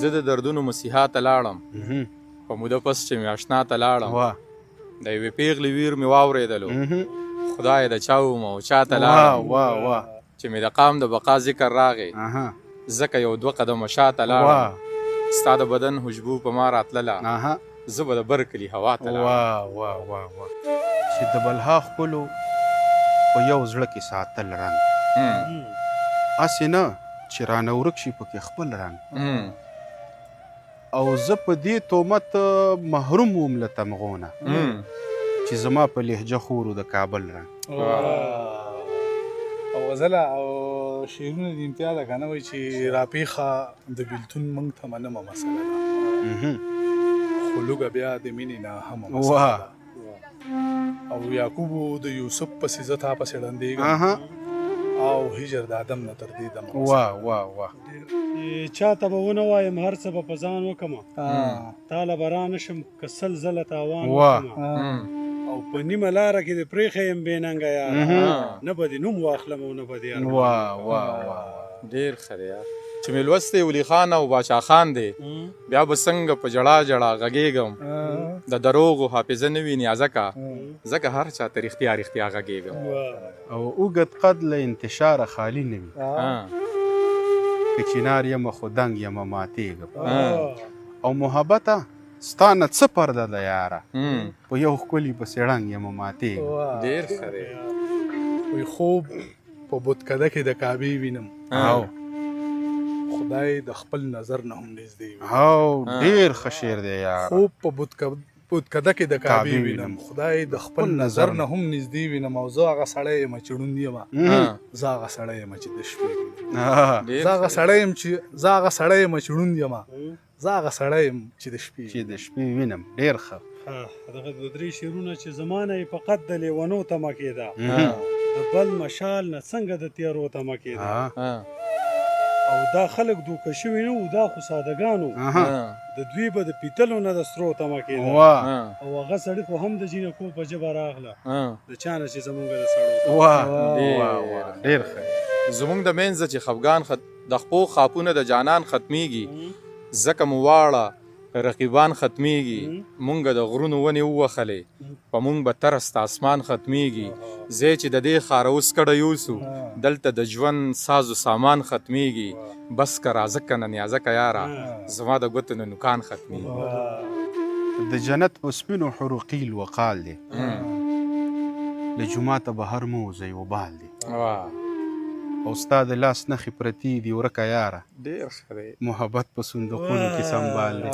زه د دردونو مسیحا ته لاړم په موده پس چې مې اشنا ته لاړم د یوې پیغلې ویر مې واورېدلو خدای د چا وم او چا ته لاړم چې مې د قام د بقا ذکر راغی ځکه یو 2 قدمه شاته لاړم ستا د بدن خوشبو په ما راتلله زه به د بر کلي هوا ته لاړم چې د بلها ښکلو په یو زړه کې ساتل رنګ هسې نه چې رانه ورک شي پکې خپل رنګ او زه په دې تهمت محروم وم له تمغونه چې زما په لهجه خورو د کابل رنګ او غزله او شعرونه د امتیاز ده که نه وایي چې راپېښه د بېلتون موږ ته منمه مسله ده خو لوږه بیا د مینې نه همه مسله ده او یعقوبو د یوسف پسې زه تا پسې ړندېږم او هجر د آدم نه تر دې دمه چاته به ونه وایم هر څه به په ځان وکړمه تاله به را نشم که 100 ځله تاوان وکړمه او په نیمه لاره کې د پرېښی یم بې ننګه یاره نه به دې نوم واخلم او نه به دې ډېر ښه دی یار چې مې لوستی ولی خان او باچا خان دی بیا به څنګه په ژړا ژړا غږېږم د دروغو حافظه نه وي نیازکه ځکه هر چا ته رښتیا رښتیا غږېږم او اوږد قد له انتشاره خالي نه وي که چنار یمه خو دنګ یمه ماتېږم او محبته ستا نه څه پرده ده یاره په یو ښکلي پسې ړنګ یمه ماتېږم ډېر ښه دی وایي خوب په بتکده کې د کعبې وینم خدای د خپل نظر نه هم نږدې وي ډېر ښه شعر دی یاره خوب په بتکده کې د کعبې وینم خدای د خپل نظر نه هم نږدې وینم او زه هغه سړی یم چې ړوند یم زه هغه سړی یم چې د شپې وینم زه هغه سړی یم چې ړوند یم زه هغه سړی یم چې د شپې وینم ډېر ښه دغه 2-3 شعرونه چې زمانه یې فقط د لیونو تمه کېده د بل مشال نه څنګه د تیارو تمه کېده او دا خلک دوکه شوي نه وو دا خو سادهګانو د دوی به د پیتلو نه د سرو تمه کېده او هغه سړي خو هم د جینکو په ژبه راغله د چا نه چې زمونږ د سړو ډېر ښه زمونږ د منځه چې خفګان د خپو خاپونه د جانان ختمیږي ځکه مو واړه رقیبان ختمیږي مونږ د غرونو ونې ووخلې په مونږ به ترست اسمان ختمیږي ځای چې د دې ښاره اوس کډه یوسو دلته د ژوند ساز و سامان ختمیږي بس که راځه که نه نیازکه یاره زما د ګوتو نه نوکان ختمیږي د جنت په سپینو حورو قیل وقال دی له جوماته بهر مه وځئ وبال دی او ستا د لاس نښې پرتې دي ورکه یاره ډېر ښه دی محبت په صندوقونو کې سنبال دی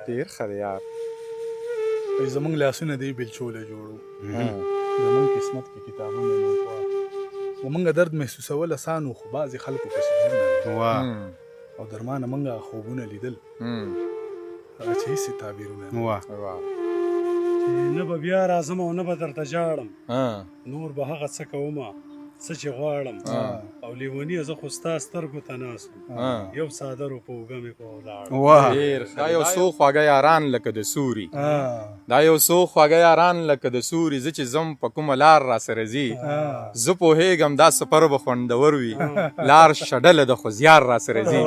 ډېر ښه دی یار زمونږ لاسونه دی بېلچوله جوړو زمونږ قسمت کې کتابونه نه وه زمونږ درد محسوسول اسان و خو بعضې خلکو پسې زړونه او درمانه مونږ خوبونه لیدل هغه چې هېڅ تعبیرونه نه به بیا راځم او نه به درته ژاړم نور به هغه څه کومه څه چې غواړم او لیونیه زه خو ستا سترګو ته ناست یو څادر په اوږه مې په ولاړ دا یو څو خواږه یاران لکه د سوري دا یو څو خواږه یاران لکه د سوري زه چې ځم په کومه لار راسره ځي زه پوهېږم دا سفر به خوندور وي لار شډله ده خو زیار راسره ځي